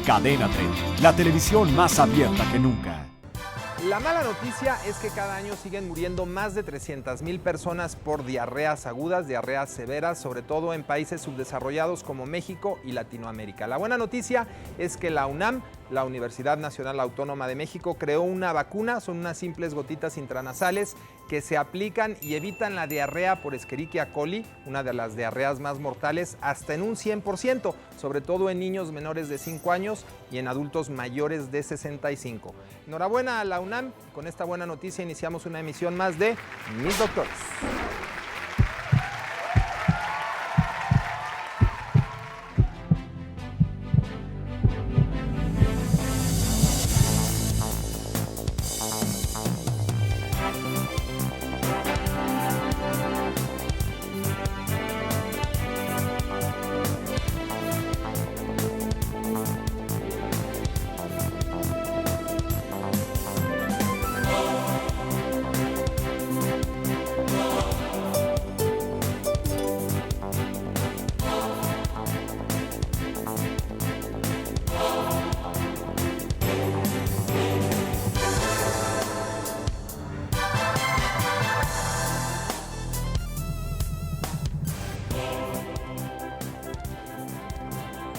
Cadena 30, la televisión más abierta que nunca. La mala noticia es que cada año siguen muriendo más de 300,000 personas por diarreas agudas, diarreas severas, sobre todo en países subdesarrollados como México y Latinoamérica. La buena noticia es que la UNAM, la Universidad Nacional Autónoma de México, creó una vacuna, son unas simples gotitas intranasales que se aplican y evitan la diarrea por Escherichia coli, una de las diarreas más mortales, hasta en un 100%, sobre todo en niños menores de 5 años y en adultos mayores de 65. Enhorabuena a la UNAM, con esta buena noticia iniciamos una emisión más de Mis Doctores.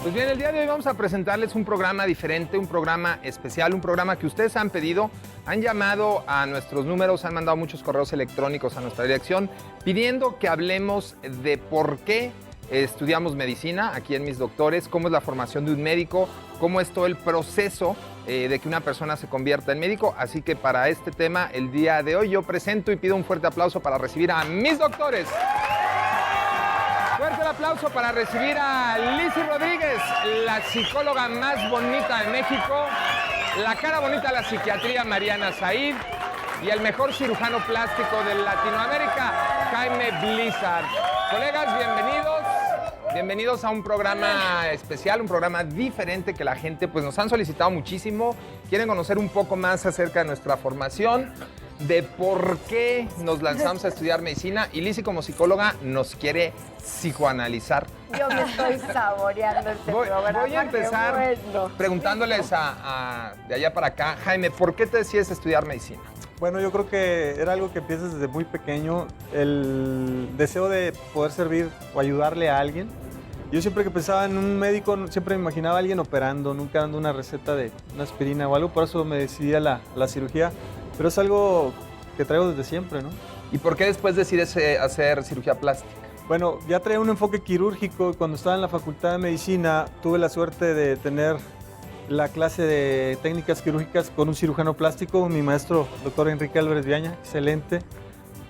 Pues bien, el día de hoy vamos a presentarles un programa diferente, un programa especial, un programa que ustedes han pedido, han llamado a nuestros números, han mandado muchos correos electrónicos a nuestra dirección pidiendo que hablemos de por qué estudiamos medicina aquí en Mis Doctores, cómo es la formación de un médico, cómo es todo el proceso de que una persona se convierta en médico. Así que para este tema, el día de hoy yo presento y pido un fuerte aplauso para recibir a Mis Doctores. Fuerte el aplauso para recibir a Lizzy Rodríguez, la psicóloga más bonita de México, la cara bonita de la psiquiatría, Mariana Said, y el mejor cirujano plástico de Latinoamérica, Jaime Blizzard. Colegas, bienvenidos. Bienvenidos a un programa especial, un programa diferente que la gente pues, nos han solicitado muchísimo. Quieren conocer un poco más acerca de nuestra formación, de por qué nos lanzamos a estudiar medicina, y Lizzy como psicóloga nos quiere psicoanalizar. Yo me estoy saboreando este programa. Voy a empezar preguntándoles de allá para acá. Jaime, ¿por qué te decides estudiar medicina? Bueno, yo creo que era algo que empiezas desde muy pequeño, el deseo de poder servir o ayudarle a alguien. Yo siempre que pensaba en un médico, siempre me imaginaba a alguien operando, nunca dando una receta de una aspirina o algo, por eso me decidí a la cirugía. Pero es algo que traigo desde siempre, ¿no? ¿Y por qué después decides hacer cirugía plástica? Bueno, ya traía un enfoque quirúrgico. Cuando estaba en la Facultad de Medicina, tuve la suerte de tener la clase de técnicas quirúrgicas con un cirujano plástico, mi maestro, doctor Enrique Álvarez Viaña, excelente.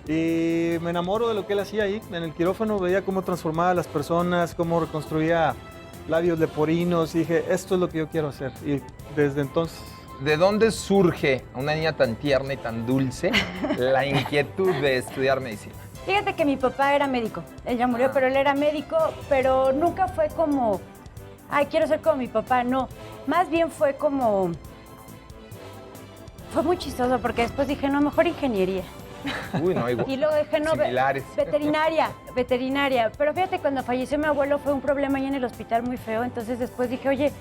Y me enamoro de lo que él hacía ahí. En el quirófano veía cómo transformaba a las personas, cómo reconstruía labios leporinos, y dije, esto es lo que yo quiero hacer. Y desde entonces... ¿De dónde surge a una niña tan tierna y tan dulce la inquietud de estudiar medicina? Fíjate que mi papá era médico. Él ya murió, pero él era médico, pero nunca fue como, ay, quiero ser como mi papá, no. Más bien fue como, fue muy chistoso porque después dije, no, mejor ingeniería. Uy, no, igual. Y luego dije, no, similares. veterinaria. Pero fíjate, cuando falleció mi abuelo fue un problema ahí en el hospital muy feo, entonces después dije, oye,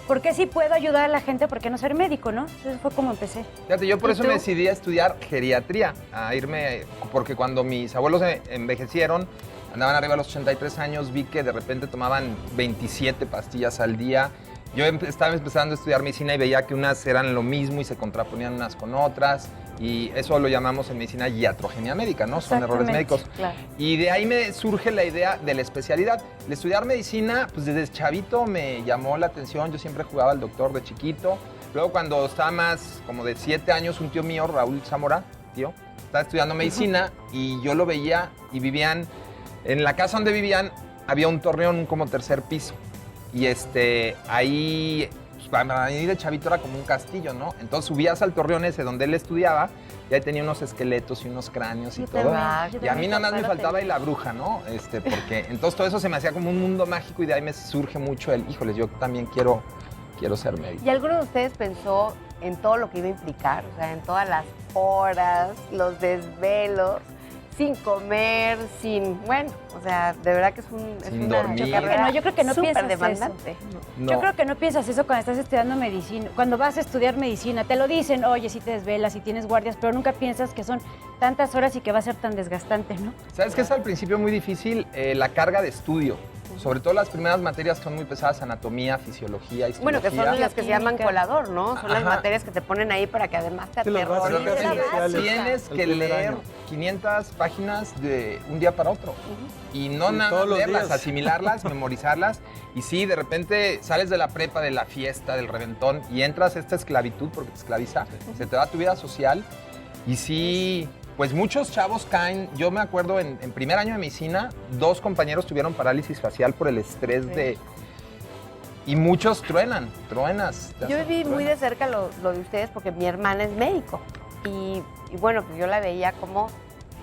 ¿por qué si puedo ayudar a la gente? ¿Por qué no ser médico, no? Entonces fue como empecé. Fíjate, yo por eso me decidí a estudiar geriatría, a irme, porque cuando mis abuelos envejecieron, andaban arriba de los 83 años, vi que de repente tomaban 27 pastillas al día. Yo estaba empezando a estudiar medicina y veía que unas eran lo mismo y se contraponían unas con otras. Y eso lo llamamos en medicina iatrogenia médica, ¿no? Son errores médicos. Claro. Y de ahí me surge la idea de la especialidad. El estudiar medicina, pues desde chavito me llamó la atención. Yo siempre jugaba al doctor de chiquito. Luego cuando estaba más como de 7 años, un tío mío, Raúl Zamora, estaba estudiando medicina y yo lo veía y vivían, en la casa donde vivían había un torreón como tercer piso. Y ahí, pues, para mí de chavito era como un castillo, ¿no? Entonces subías al torreón ese donde él estudiaba y ahí tenía unos esqueletos y unos cráneos y todo. Y a mí nada más me faltaba y la bruja, ¿no? Porque entonces todo eso se me hacía como un mundo mágico y de ahí me surge mucho el, híjoles, yo también quiero ser médico. ¿Y alguno de ustedes pensó en todo lo que iba a implicar? O sea, en todas las horas, los desvelos, sin comer, bueno, o sea, de verdad que es Sin una dormir. carrera Yo creo que no súper piensas demandante. No. Yo creo que no piensas eso cuando estás estudiando medicina. Cuando vas a estudiar medicina, te lo dicen, oye, si te desvelas, si tienes guardias, pero nunca piensas que son tantas horas y que va a ser tan desgastante, ¿no? ¿Sabes qué es al principio muy difícil? La carga de estudio. Sobre todo las primeras materias son muy pesadas, anatomía, fisiología, histología. Bueno, que son las que se llaman Química. colador, ¿no? Son las Ajá. materias que te ponen ahí para que además te Sí, las aterrorices. básicas Pero iniciales. tienes El que primer leer año. 500 páginas de un día para otro. Y no Sí, nada todos más los leerlas, días. asimilarlas, memorizarlas. Y sí, de repente sales de la prepa, de la fiesta, del reventón y entras a esta esclavitud porque te esclaviza, se te va tu vida social. Y sí, pues muchos chavos caen. Yo me acuerdo en primer año de medicina, 2 compañeros tuvieron parálisis facial por el estrés de... Y muchos truenas. Yo viví muy de cerca lo de ustedes porque mi hermana es médico. Y bueno, pues yo la veía como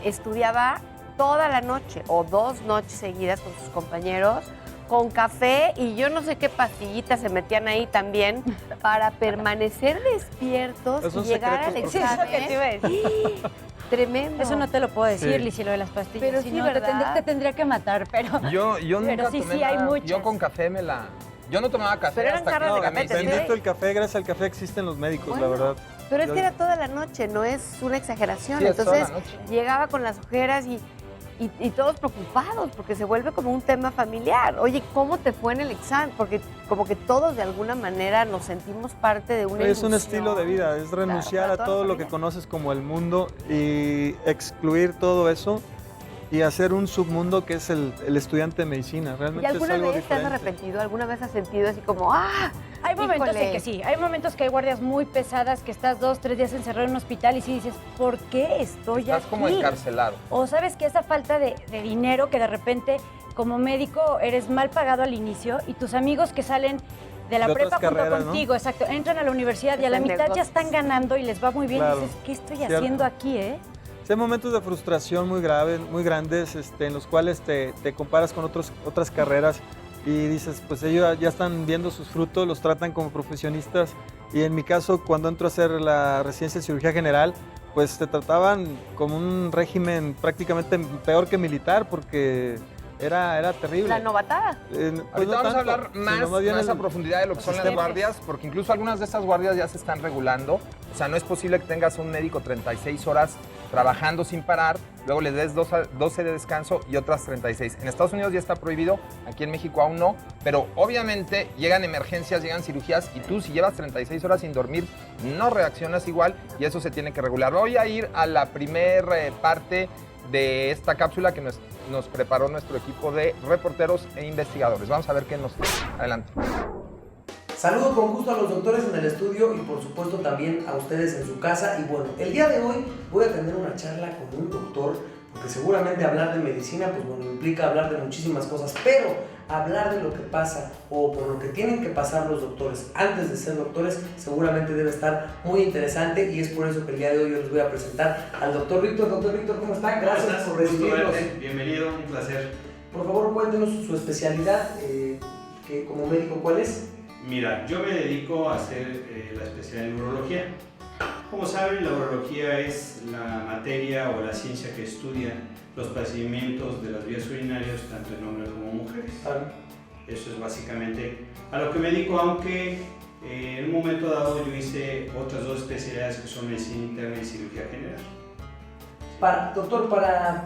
estudiaba toda la noche o 2 noches seguidas con sus compañeros, con café y yo no sé qué pastillitas se metían ahí también para permanecer despiertos Esos y llegar al secretos Sí, eso que te iba a examen. Tremendo. Eso no te lo puedo decir, Sí. Lizy, lo de las pastillas. Pero Si sí, no, ¿verdad? te tendría que matar, pero... Yo Pero nunca sí, tomé sí, hay nada. muchas. Yo con café Yo no tomaba café Pero eran hasta que jarras de llegué a café, te medicina. Bendito el café, gracias al café existen los médicos, Bueno, la verdad. Pero es Yo- que era toda la noche, no es una exageración. Sí, es toda Entonces la noche. llegaba con las ojeras y todos preocupados porque se vuelve como un tema familiar. Oye, ¿cómo te fue en el examen? Porque como que todos de alguna manera nos sentimos parte de una Es un ilusión. estilo de vida, es renunciar para a toda todo la lo que familia. conoces como el mundo y excluir todo eso y hacer un submundo que es el estudiante de medicina. ¿Y Realmente es alguna algo vez te has diferente. arrepentido? ¿Alguna vez has sentido así como, Hay momentos híjole? en que sí, hay momentos que hay guardias muy pesadas, que estás 2, 3 días encerrado en un hospital y sí dices, ¿por qué estoy Estás aquí? como encarcelado. O sabes que esa falta de dinero que de repente como médico eres mal pagado al inicio y tus amigos que salen de la De prepa otras junto carreras, ¿no? contigo, exacto, entran a la universidad y a la Hacen mitad ya negocios. están ganando y les va muy bien Claro, y dices, ¿qué estoy cierto. haciendo aquí, Sí, hay momentos de frustración muy graves, muy grandes, en los cuales te comparas con otras carreras y dices, pues ellos ya están viendo sus frutos, los tratan como profesionistas. Y en mi caso, cuando entro a hacer la residencia de cirugía general, pues te trataban como un régimen prácticamente peor que militar, porque era terrible. la novatada? Pues Ahorita no vamos a tanto, hablar sino más bien a el- profundidad de lo que son las sistemas. guardias, porque incluso algunas de estas guardias ya se están regulando. O sea, no es posible que tengas a un médico 36 horas trabajando sin parar, luego les des 12 de descanso y otras 36. En Estados Unidos ya está prohibido, aquí en México aún no, pero obviamente llegan emergencias, llegan cirugías y tú si llevas 36 horas sin dormir no reaccionas igual y eso se tiene que regular. Voy a ir a la primer parte de esta cápsula que nos preparó nuestro equipo de reporteros e investigadores. Vamos a ver qué nos... Adelante. Saludo con gusto a los doctores en el estudio y por supuesto también a ustedes en su casa. Y bueno, el día de hoy voy a tener una charla con un doctor, porque seguramente hablar de medicina, pues bueno, implica hablar de muchísimas cosas, pero hablar de lo que pasa o por lo que tienen que pasar los doctores antes de ser doctores seguramente debe estar muy interesante y es por eso que el día de hoy yo les voy a presentar al doctor Víctor. Doctor Víctor, ¿cómo está? Gracias por recibirnos. Bienvenido, un placer. Por favor, cuéntenos su especialidad, que como médico, ¿cuál es? Mira, yo me dedico a hacer la especialidad en urología. Como saben, la urología es la materia o la ciencia que estudia los padecimientos de las vías urinarias, tanto en hombres como mujeres. Eso es básicamente a lo que me dedico, aunque en un momento dado yo hice otras 2 especialidades que son medicina interna y cirugía general. Doctor, para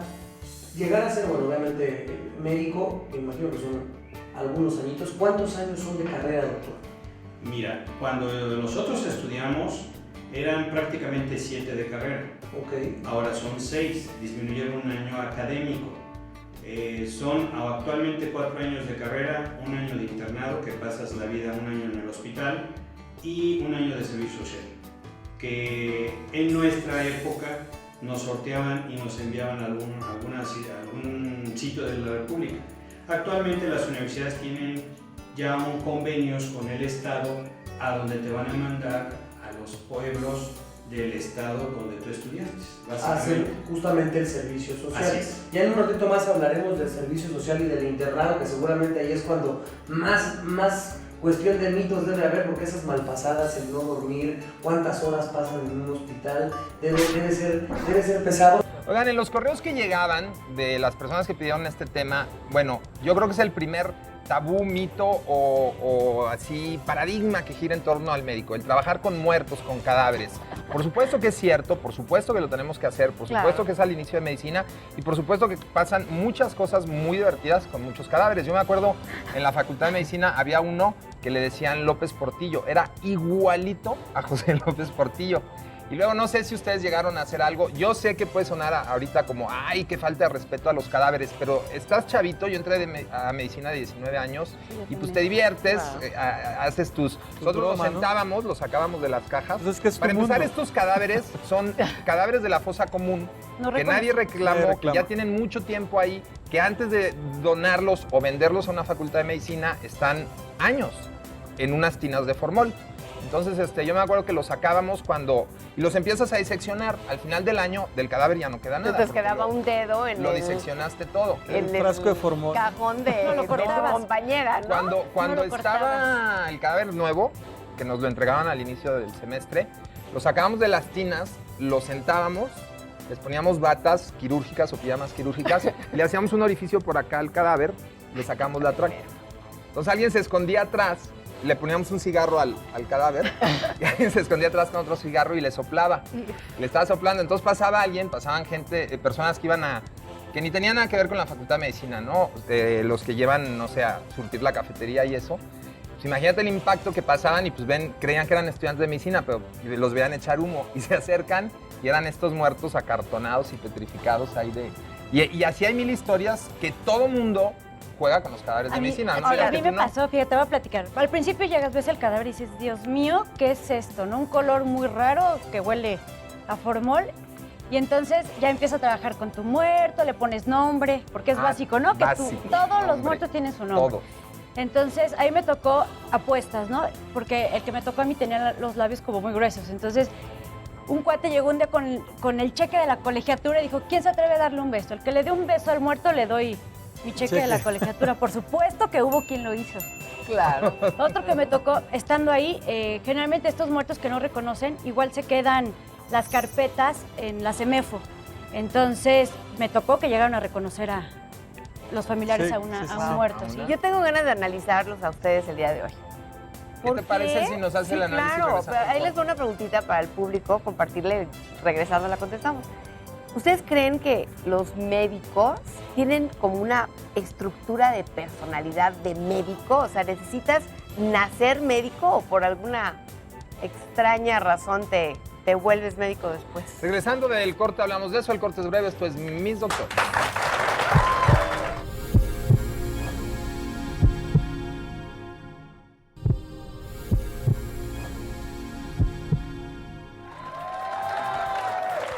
llegar a ser, bueno, obviamente médico, me imagino que son algunos añitos. ¿Cuántos años son de carrera, doctor? Mira, cuando nosotros estudiamos eran prácticamente 7 de carrera. Ok. Ahora son 6, disminuyeron un año académico. Son actualmente 4 años de carrera, 1 año de internado, que pasas la vida 1 año en el hospital, y 1 año de servicio social, que en nuestra época nos sorteaban y nos enviaban a algún sitio de la República. Actualmente las universidades tienen ya convenios con el Estado a donde te van a mandar a los pueblos del estado donde tú estudiaste, Hacer justamente el servicio social. Así es. Ya en un ratito más hablaremos del servicio social y del internado, que seguramente ahí es cuando más cuestión de mitos debe haber, porque esas malpasadas, el no dormir, cuántas horas pasan en un hospital, debe ser pesado. Oigan, en los correos que llegaban de las personas que pidieron este tema, bueno, yo creo que es el primer tabú, mito o así paradigma que gira en torno al médico, el trabajar con muertos, con cadáveres. Por supuesto que es cierto, por supuesto que lo tenemos que hacer, por supuesto Claro. que es al inicio de medicina y por supuesto que pasan muchas cosas muy divertidas con muchos cadáveres. Yo me acuerdo en la Facultad de Medicina había uno que le decían López Portillo, era igualito a José López Portillo. Y luego no sé si ustedes llegaron a hacer algo. Yo sé que puede sonar ahorita como, ay, qué falta de respeto a los cadáveres, pero estás chavito, yo entré a medicina de 19 años y pues te diviertes, haces nosotros broma, nos ¿no? sentábamos, los sacábamos de las cajas. Pues es que es tu Para empezar, mundo. estos cadáveres son cadáveres de la fosa común, No que nadie reclamó, Nadie que reclama. ya tienen mucho tiempo ahí, que antes de donarlos o venderlos a una facultad de medicina están años en unas tinas de formol. Entonces, yo me acuerdo que los sacábamos y los empiezas a diseccionar. Al final del año, del cadáver ya no queda nada. Entonces porque quedaba un dedo en lo el, diseccionaste todo. El frasco de formol. cajón de, No lo de tu cortabas. compañera, ¿no? Cuando No lo estaba el cadáver nuevo, que nos lo entregaban al inicio del semestre, lo sacábamos de las tinas, lo sentábamos, les poníamos batas quirúrgicas o pijamas quirúrgicas, le hacíamos un orificio por acá al cadáver, le sacamos la tráquea. Entonces alguien se escondía atrás, le poníamos un cigarro al cadáver, y alguien se escondía atrás con otro cigarro y le soplaba. Le estaba soplando, entonces pasaban gente, personas que que ni tenían nada que ver con la Facultad de Medicina, ¿no? Los que llevan, no sé, a surtir la cafetería y eso. Pues imagínate el impacto que pasaban y pues creían que eran estudiantes de medicina, pero los veían echar humo y se acercan y eran estos muertos acartonados y petrificados ahí y así hay mil historias que todo mundo juega con los cadáveres de medicina, ¿no? A Que mí tú me no. pasó, fíjate, te voy a platicar. Al principio llegas, ves el cadáver y dices, Dios mío, ¿qué es esto? ¿No? Un color muy raro que huele a formol. Y entonces ya empiezas a trabajar con tu muerto, le pones nombre, porque es básico, ¿no? Que básico, todos los nombre. muertos tienen su nombre. Todos. Entonces ahí me tocó apuestas, ¿no? Porque el que me tocó a mí tenía los labios como muy gruesos. Entonces un cuate llegó un día con el cheque de la colegiatura y dijo, ¿quién se atreve a darle un beso? El que le dé un beso al muerto le doy mi cheque de la colegiatura. Por supuesto que hubo quien lo hizo. Claro. Otro que me tocó, estando ahí, generalmente estos muertos que no reconocen, igual se quedan las carpetas en la CEMEFO. Entonces me tocó que llegaron a reconocer a los familiares Sí, a sí, sí. un muerto. A ¿sí? una. Yo tengo ganas de analizarlos a ustedes el día de hoy. ¿Qué te parece si nos hace sí, el análisis? Claro, regresando pero ahí al les doy una preguntita para el público, compartirle, regresando la contestamos. ¿Ustedes creen que los médicos tienen como una estructura de personalidad de médico? O sea, ¿necesitas nacer médico o por alguna extraña razón te vuelves médico después? Regresando del corte hablamos de eso, el corte es breve, esto es Mis Doctores.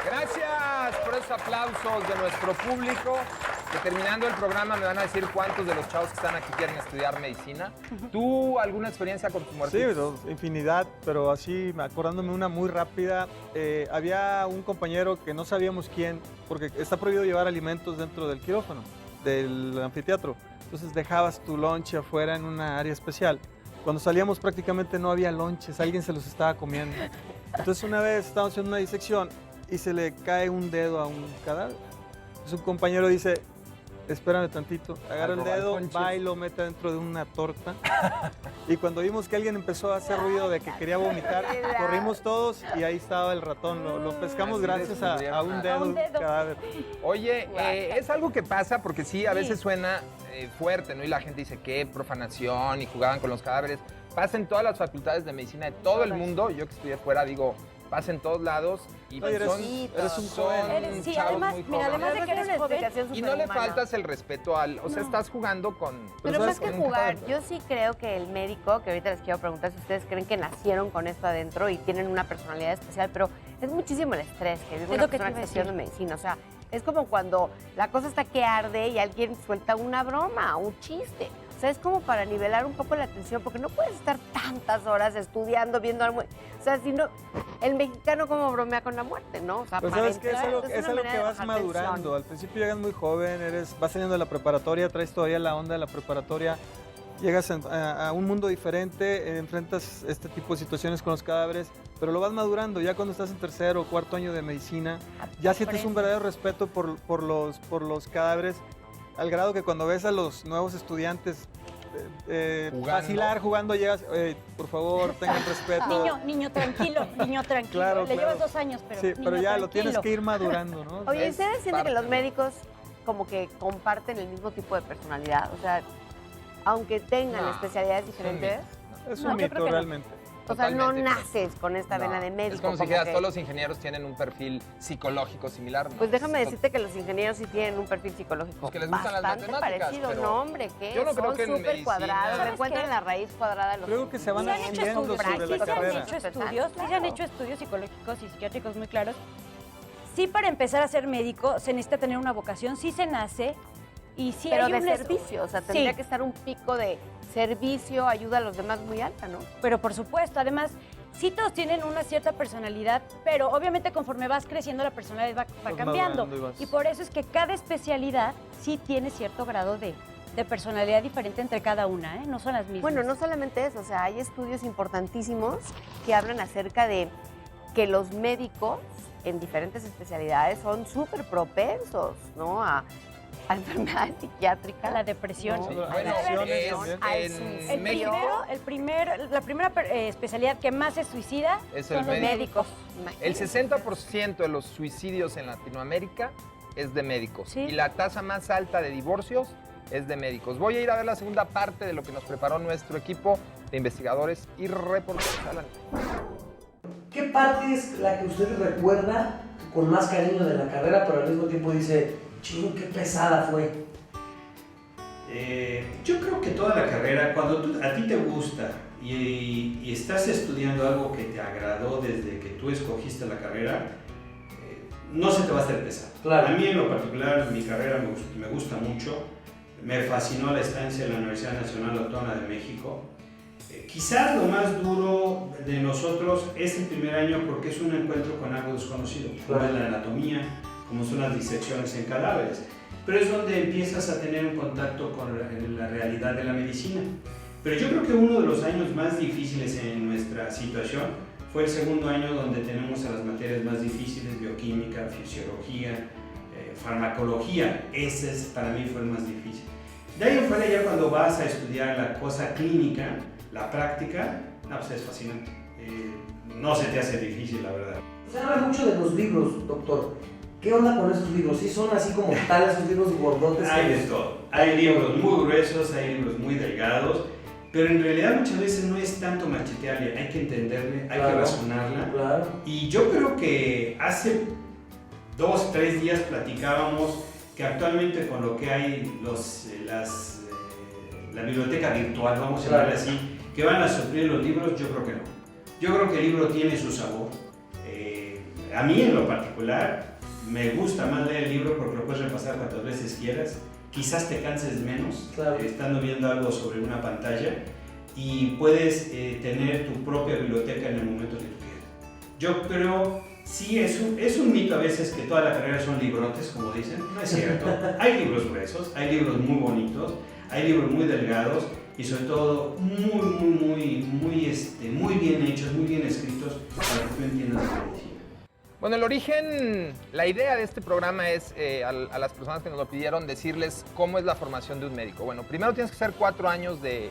Gracias por esos aplausos de nuestro público. Que terminando el programa me van a decir cuántos de los chavos que están aquí quieren estudiar medicina. ¿Tú alguna experiencia con tu muerte? Sí, infinidad, pero así, acordándome una muy rápida, había un compañero que no sabíamos quién, porque está prohibido llevar alimentos dentro del quirófano, del anfiteatro. Entonces dejabas tu lonche afuera en una área especial. Cuando salíamos prácticamente no había lonches, alguien se los estaba comiendo. Entonces una vez estábamos haciendo una disección y se le cae un dedo a un cadáver. Entonces un compañero dice, espérame tantito, agarra el Robar dedo, ponches. va y lo mete dentro de una torta. Y cuando vimos que alguien empezó a hacer ruido de que quería vomitar, corrimos todos y ahí estaba el ratón. Lo pescamos Así gracias a descubrieron un a- dedo, A un dedo. cadáver. Oye, es algo que pasa porque sí, a veces Sí. suena fuerte, ¿no? Y la gente dice, qué profanación, y jugaban con los cadáveres. Pasa en todas las facultades de medicina de todo el mundo. Yo que estudié fuera, digo, pasa en todos lados. Y Oye, eres son, un son joven. Sí, chavos además, muy mira, jóvenes. además de que eres una joven, explicación Y no le superhumana. faltas el respeto o sea, estás jugando con... Pero ¿sabes? más que con un jugar, cadáver. yo sí creo que el médico, que ahorita les quiero preguntar si ustedes creen que nacieron con esto adentro y tienen una personalidad especial, pero es muchísimo el estrés que vive Es una lo que te persona iba que a está estudiando decir. medicina. O sea, es como cuando la cosa está que arde y alguien suelta una broma, un chiste. O sea, es como para nivelar un poco la atención, porque no puedes estar tantas horas estudiando, viendo algo. O sea, si no, el mexicano como bromea con la muerte, ¿no? O sea, Pues para sabes que es entrar, algo, es es una algo manera que de vas bajar madurando. tensión. Al principio llegas muy joven, vas saliendo de la preparatoria, traes todavía la onda de la preparatoria. llegas a un mundo diferente, enfrentas este tipo de situaciones con los cadáveres, pero lo vas madurando. Ya cuando estás en tercero o cuarto año de medicina, ya sientes un verdadero respeto por los cadáveres, al grado que cuando ves a los nuevos estudiantes vacilar, jugando, llegas, por favor, tengan respeto. Niño tranquilo, niño tranquilo. Claro, Le claro. llevas 2 años, pero Sí, pero ya tranquilo. lo tienes que ir madurando, ¿no? Oye, ¿ustedes sienten que los parte. médicos como que comparten el mismo tipo de personalidad? O sea, aunque tengan No, especialidades es un diferentes, Es No, un yo creo mito que no. realmente. o sea, no Totalmente. naces con esta vena de médico. Es como si como dijeras, que- todos los ingenieros tienen un perfil psicológico similar. ¿no? Pues déjame Es decirte que los ingenieros sí tienen un perfil psicológico Pues que les gustan las bastante matemáticas, parecido. pero No, hombre, ¿qué? yo no creo Son que en súper medicina- cuadrados, ¿Sabes encuentran qué? la raíz cuadrada de los Creo que se van Sí se han hecho haciendo estudios, sobre la sí se han carrera. hecho estudios, sí se han Claro. hecho estudios psicológicos y psiquiátricos muy claros. Sí, para empezar a ser médico se necesita tener una vocación, sí se nace y sí Pero hay de un servicio, o sea, tendría Sí. que estar un pico de servicio, ayuda a los demás muy alta, ¿no? Pero por supuesto, además, sí todos tienen una cierta personalidad, pero obviamente conforme vas creciendo la personalidad va Vas cambiando. madurando y vas- Y por eso es que cada especialidad sí tiene cierto grado de personalidad diferente entre cada una, ¿eh? No son las mismas. Bueno, no solamente eso, o sea, hay estudios importantísimos que hablan acerca de que los médicos en diferentes especialidades son súper propensos, ¿no? A enfermedades psiquiátricas. A la depresión. ¿no? Sí, Bueno, A la depresión, es- al en suicidio. México- la primera especialidad que más se suicida Es son el los médico. médicos. El Imagínate. 60% de los suicidios en Latinoamérica es de médicos. Sí. Y la tasa más alta de divorcios es de médicos. Voy a ir a ver la segunda parte de lo que nos preparó nuestro equipo de investigadores y reporteros. Alan. ¿Qué parte es la que usted recuerda con más cariño de la carrera, pero al mismo tiempo dice, chingo, qué pesada fue? Yo creo que toda la carrera, cuando a ti te gusta y estás estudiando algo que te agradó desde que tú escogiste la carrera, no se te va a hacer pesado. Claro. A mí en lo particular, mi carrera me gusta mucho. Me fascinó la estancia en la Universidad Nacional Autónoma de México. Quizás lo más duro de nosotros es el primer año porque es un encuentro con algo desconocido, como es la anatomía, como son las disecciones en cadáveres. Pero es donde empiezas a tener un contacto con la realidad de la medicina. Pero yo creo que uno de los años más difíciles en nuestra situación fue el segundo año, donde tenemos a las materias más difíciles: bioquímica, fisiología, farmacología. Ese para mí fue el más difícil. De ahí en fuera, ya cuando vas a estudiar la cosa clínica, la práctica, no, pues es fascinante. No se te hace difícil, la verdad. Se habla mucho de los libros, doctor. ¿Qué onda con esos libros? ¿Sí son así como tal, esos libros gordotes? Hay de todo. Hay libros muy gruesos, hay libros muy delgados, pero en realidad muchas veces no es tanto machetearle, hay que entenderle, hay que Claro. razonarla. Claro. Y yo creo que hace 2, 3 días platicábamos que actualmente con lo que hay, la biblioteca virtual, vamos a llamarla así, que van a suplir los libros, yo creo que no. Yo creo que el libro tiene su sabor. A mí en lo particular me gusta más leer el libro porque lo puedes repasar cuantas veces quieras. Quizás te canses menos estando viendo algo sobre una pantalla y puedes tener tu propia biblioteca en el momento que tú quieras. Yo creo, sí, es un mito a veces que toda la carrera son librotes, como dicen. No es cierto. Hay libros gruesos, hay libros muy bonitos, hay libros muy delgados y sobre todo muy bien hechos, muy bien escritos para que tú entiendas la medicina. Bueno, el origen, la idea de este programa es a las personas que nos lo pidieron decirles cómo es la formación de un médico. Bueno, primero tienes que hacer 4 años de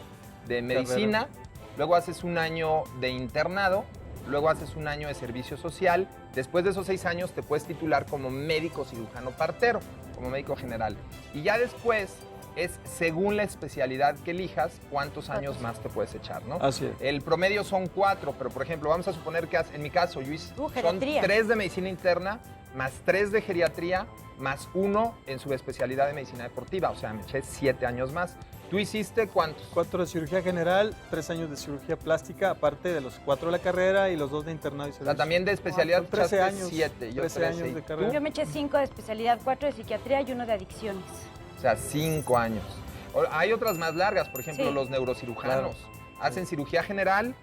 medicina, luego haces un año de internado, luego haces un año de servicio social. Después de esos 6 años te puedes titular como médico cirujano partero, como médico general. Y ya después es según la especialidad que elijas cuántos años más te puedes echar, ¿no? Así es. El promedio son 4, pero por ejemplo, vamos a suponer que en mi caso, yo hice, son geriatría. 3 de medicina interna, más 3 de geriatría, más 1 en subespecialidad de medicina deportiva, o sea, me eché 7 años más. ¿Tú hiciste cuántos? 4 de cirugía general, 3 años de cirugía plástica, aparte de los 4 de la carrera y los 2 de internado y O servicio. sea, también de especialidad Son 13 echaste años, 7, yo 13 13. años ¿Y de tú? carrera. Yo me eché 5 de especialidad, 4 de psiquiatría y 1 de adicciones. O sea, 5 años. Hay otras más largas, por ejemplo, Sí. los neurocirujanos. Hacen cirugía general,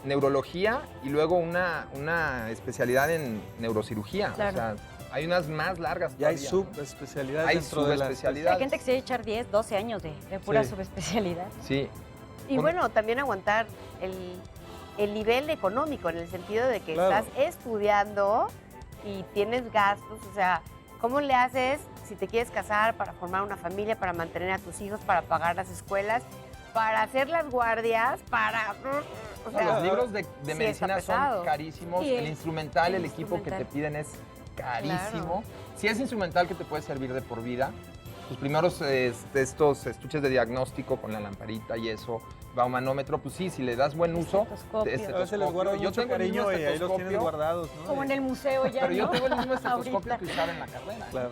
neurología y luego una especialidad en neurocirugía. Claro. O sea, hay unas más largas Ya hay todavía, ¿no? subespecialidades Hay dentro de la subespecialidades. Hay gente que se debe echar 10, 12 años de pura Sí. subespecialidad. Sí, Y Con- bueno, también aguantar el nivel económico, en el sentido de que Claro. estás estudiando y tienes gastos, o sea, ¿cómo le haces si te quieres casar para formar una familia, para mantener a tus hijos, para pagar las escuelas, para hacer las guardias, para... O No, sea, los libros de sí medicina está son pesado. carísimos. Sí, el instrumental, el equipo que te instrumental. piden es carísimo. Claro. Si es instrumental que te puede servir de por vida, tus primeros estos estuches de diagnóstico con la lamparita y eso, baumanómetro, pues sí, si le das buen uso, Estetoscopio. A veces les guardo yo mucho tengo el mismo cariño y ahí los tienes estetoscopio, guardados, ¿no? Como en el museo ya, pero yo ¿no? tengo el mismo estetoscopio Ahorita. que usaba en la carrera, Claro.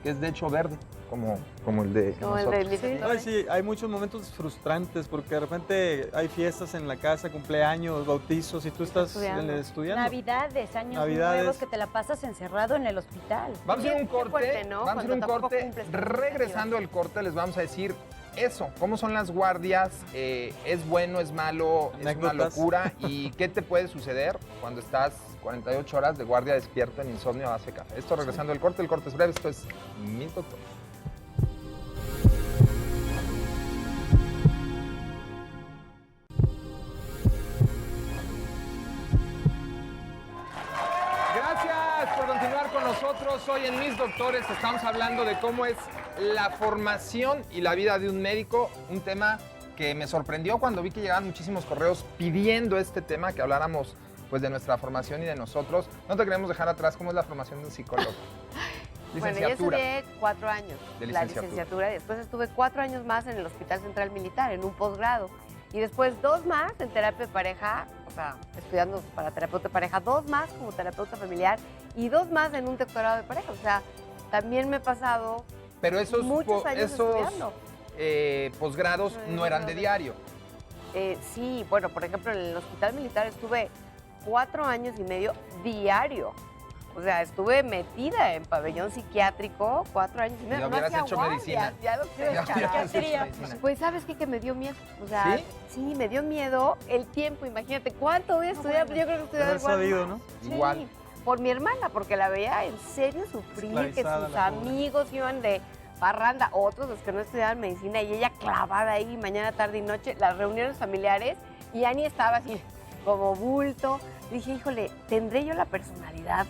que es de hecho verde, como el de como el nosotros. de Sí. Ay, sí, hay muchos momentos frustrantes porque de repente hay fiestas en la casa, cumpleaños, bautizos y tú estás estudiando. Navidades, años Navidades. nuevos que te la pasas encerrado en el hospital. Vamos a hacer un Qué corte, fuerte, ¿no? vamos a hacer un Cuando tampoco corte. cumples tus Regresando del corte les vamos a decir eso, cómo son las guardias, es bueno, es malo, es una Anécdotas. locura y qué te puede suceder cuando estás 48 horas de guardia despierto en insomnio a base de café. Esto regresando del corte, el corte es breve, esto es Mis Doctores. Gracias por continuar con nosotros. Hoy en Mis Doctores estamos hablando de cómo es la formación y la vida de un médico, un tema que me sorprendió cuando vi que llegaban muchísimos correos pidiendo este tema, que habláramos pues de nuestra formación y de nosotros. No te queremos dejar atrás cómo es la formación de un psicólogo. Bueno, yo estudié 4 años De la licenciatura. licenciatura y después estuve 4 años más en el Hospital Central Militar, en un posgrado. Y después 2 más en terapia de pareja, o sea, estudiando para terapeuta de pareja, 2 más como terapeuta familiar y 2 más en un doctorado de pareja. O sea, también me he pasado Pero esos, muchos años esos estudiando. posgrados no eran de diario. Sí, bueno, por ejemplo, en el Hospital Militar estuve 4 años y medio diario. O sea, estuve metida en pabellón psiquiátrico 4 años y medio. Ya No hubieras hacía hecho guardias, medicina. ya lo Ya sé, hubieras hecho Psiquiatría. medicina. Pues, ¿sabes qué? Que me dio miedo. O sea, ¿Sí? sí, me dio miedo el tiempo. Imagínate, ¿cuánto voy a estudiar? bueno. Yo creo que estudiaba Haber igual sabido, más. ¿no? Sí, Igual. por mi hermana, porque la veía en serio sufrir, que Esclavizada sus la pobre. amigos iban de parranda, otros los que no estudiaban medicina, y ella clavada ahí mañana, tarde y noche, las reuniones familiares, y Ani estaba así como bulto. Dije, híjole, ¿tendré yo la personalidad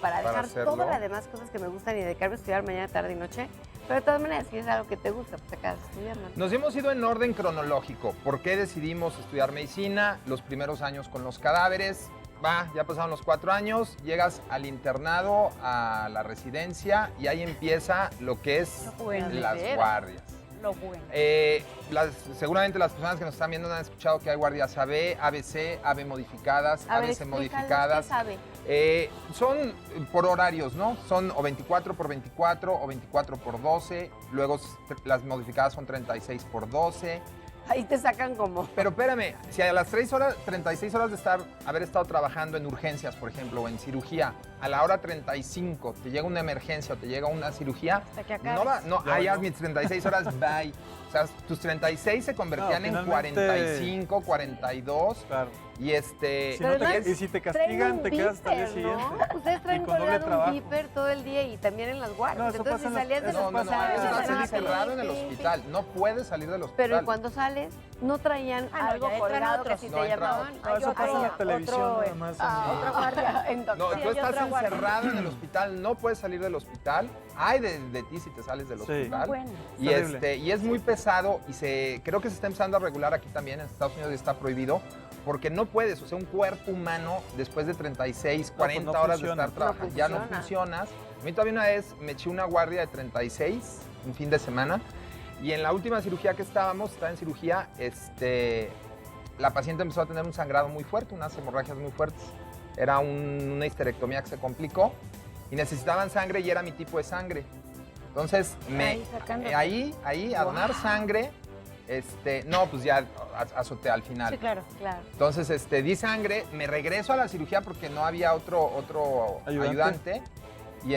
para dejar hacerlo? todas las demás cosas que me gustan y dedicarme a estudiar mañana, tarde y noche? Pero de todas maneras, si es algo que te gusta, pues te quedas estudiando. Nos hemos ido en orden cronológico. ¿Por qué decidimos estudiar medicina? Los primeros años con los cadáveres. Ya pasaron los 4 años, llegas al internado, a la residencia y ahí empieza lo que es Bueno, las de veras. guardias. Lo bueno. Seguramente las personas que nos están viendo han escuchado que hay guardias AB, ABC, AB modificadas, A ver, ABC explícales, modificadas. ¿qué sabe? Son por horarios, ¿no? Son o 24 por 24 o 24 por 12. Luego las modificadas son 36 por 12. Ahí te sacan como... Pero espérame, si a las 36 horas de haber estado trabajando en urgencias, por ejemplo, o en cirugía, a la hora 35 te llega una emergencia o te llega una cirugía, Hasta que acabes. ya Ya, mis 36 horas, bye. O sea, tus 36 se convertían No, en finalmente- 45, 42. Claro. Y Si Pero no te- además y si te traen castigan, un te quedas hasta el día viper, ¿no? siguiente. Ustedes traen Y con doble colgado un trabajo. viper todo el día y también en las guardias. No, eso Entonces, pasa en si los- salías de eso los No, hospitales, estás era encerrado en el pim, pim, hospital, no puedes salir del hospital. Pero ¿y cuando sales? ¿No traían Ah, no, algo ya entran colgado que otros. si No, te entran llamaban? otros. No, eso pasa en la otro, televisión nada más. otra guardia. En No, doctor. Sí, tú hay estás otra guardia. encerrado en el hospital, no puedes salir del hospital. Ay de ti si te sales del Sí. hospital. Bueno. Y, Terrible. y es muy pesado y creo que se está empezando a regular aquí también, en Estados Unidos ya está prohibido, porque no puedes, o sea, un cuerpo humano después de 36, 40 no horas funciona. de estar trabajando, ya no funciona. funcionas. A mí todavía una vez me eché una guardia de 36, un fin de semana, y en la última cirugía que estaba en cirugía, la paciente empezó a tener un sangrado muy fuerte, unas hemorragias muy fuertes. Era una histerectomía que se complicó y necesitaban sangre y era mi tipo de sangre. Entonces, Ahí sacándote. a donar sangre, no, pues ya azoté al final. Sí, claro. Claro. Entonces, di sangre, me regreso a la cirugía porque no había otro ayudante. Y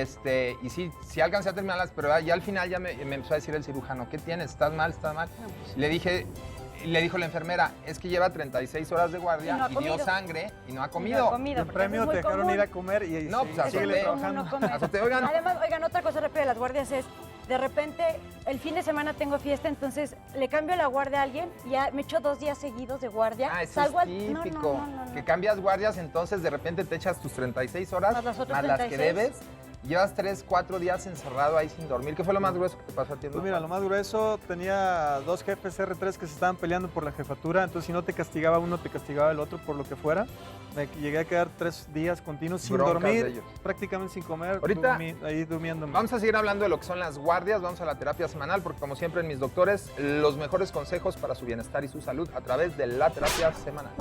sí alcancé a terminarlas, pero ya al final ya me empezó a decir el cirujano, ¿qué tienes? ¿Estás mal? ¿Estás mal? Le dijo la enfermera, es que lleva 36 horas de guardia Y no ha y dio comido. sangre y no ha No comido. ha comido, Y en porque premio eso es te muy dejaron común. ir a comer y No, pues, síguele azoté. trabajando. No comer. Azoté, oigan. Además, oigan, otra cosa rápida de las guardias es de repente el fin de semana tengo fiesta, entonces le cambio la guardia a alguien y ya me echo 2 días seguidos de guardia. Ah, eso Salgo es al- típico. no. Que cambias guardias, entonces de repente te echas tus 36 horas, Más las otras las que 36. debes. Llevas 3, 4 días encerrado ahí sin dormir. ¿Qué fue lo más grueso que te pasó a ti? Pues mira, lo más grueso, tenía 2 jefes R3 que se estaban peleando por la jefatura, entonces si no te castigaba uno, te castigaba el otro por lo que fuera. Me llegué a quedar 3 días continuos sin Broncas de dormir, ellos. prácticamente sin comer, Ahorita ahí durmiendo. Vamos a seguir hablando de lo que son las guardias, vamos a la terapia semanal, porque como siempre en Mis Doctores, los mejores consejos para su bienestar y su salud a través de la terapia semanal.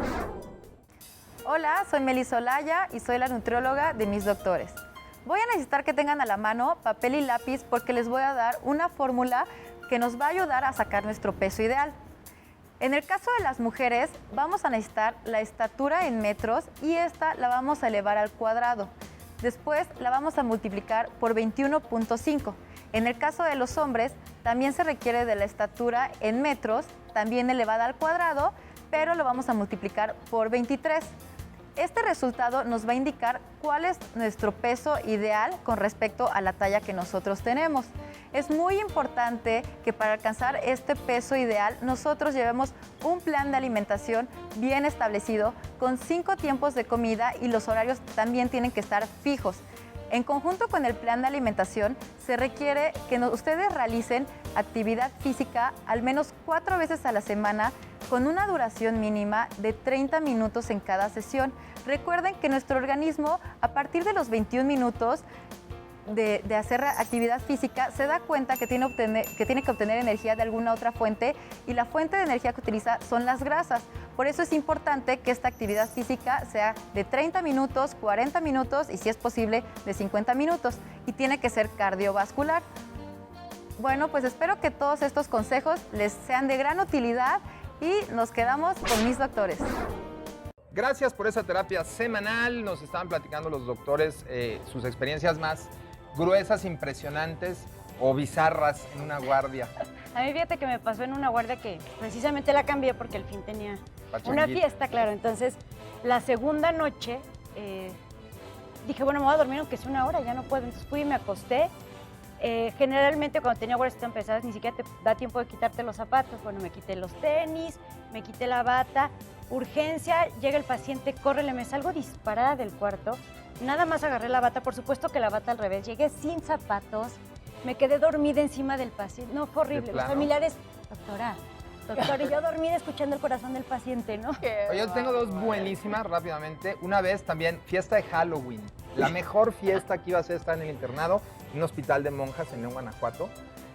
Hola, soy Melissa Olaya y soy la nutrióloga de Mis Doctores. Voy a necesitar que tengan a la mano papel y lápiz porque les voy a dar una fórmula que nos va a ayudar a sacar nuestro peso ideal. En el caso de las mujeres, vamos a necesitar la estatura en metros y esta la vamos a elevar al cuadrado. Después la vamos a multiplicar por 21.5. En el caso de los hombres, también se requiere de la estatura en metros, también elevada al cuadrado, pero lo vamos a multiplicar por 23. Este resultado nos va a indicar cuál es nuestro peso ideal con respecto a la talla que nosotros tenemos. Es muy importante que para alcanzar este peso ideal nosotros llevemos un plan de alimentación bien establecido con 5 tiempos de comida y los horarios también tienen que estar fijos. En conjunto con el plan de alimentación, se requiere que ustedes realicen actividad física al menos 4 veces a la semana con una duración mínima de 30 minutos en cada sesión. Recuerden que nuestro organismo, a partir de los 21 minutos de hacer actividad física, se da cuenta que tiene que obtener energía de alguna otra fuente y la fuente de energía que utiliza son las grasas. Por eso es importante que esta actividad física sea de 30 minutos, 40 minutos y si es posible de 50 minutos y tiene que ser cardiovascular. Bueno, pues espero que todos estos consejos les sean de gran utilidad y nos quedamos con Mis Doctores. Gracias por esa terapia semanal. Nos estaban platicando los doctores sus experiencias más gruesas, impresionantes o bizarras en una guardia. A mí fíjate que me pasó en una guardia que precisamente la cambié porque al fin tenía una Pachanguita. fiesta, claro. Entonces, la segunda noche dije, bueno, me voy a dormir aunque sea 1 hora, ya no puedo. Entonces fui y me acosté. Generalmente cuando tenía guardias tan pesadas ni siquiera te da tiempo de quitarte los zapatos. Bueno, me quité los tenis, me quité la bata. Urgencia, llega el paciente, córrele, me salgo disparada del cuarto. Nada más agarré la bata, por supuesto que la bata al revés. Llegué sin zapatos, me quedé dormida encima del paciente. No, fue horrible. Los plano? familiares, doctora, y yo dormida escuchando el corazón del paciente, ¿no? Oye, yo tengo 2 buenísimas rápidamente. Una vez también, fiesta de Halloween. La mejor fiesta que iba a ser estar en el internado, en un hospital de monjas en León, Guanajuato.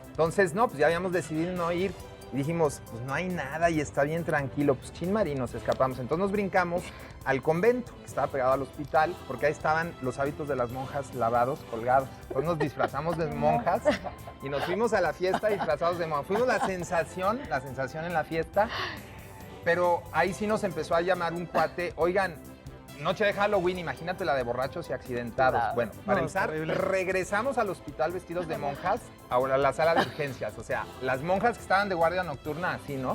Entonces, no, pues ya habíamos decidido no ir. Y dijimos, pues no hay nada y está bien tranquilo. Pues chin marín, nos escapamos. Entonces nos brincamos al convento, que estaba pegado al hospital, porque ahí estaban los hábitos de las monjas lavados, colgados. Entonces nos disfrazamos de monjas y nos fuimos a la fiesta disfrazados de monjas. Fuimos la sensación en la fiesta, pero ahí sí nos empezó a llamar un cuate, oigan, noche de Halloween, imagínate la de borrachos y accidentados. Claro. Bueno, para No, empezar, terrible. regresamos al hospital vestidos de monjas, ahora a la sala de urgencias. O sea, las monjas que estaban de guardia nocturna, así, ¿no?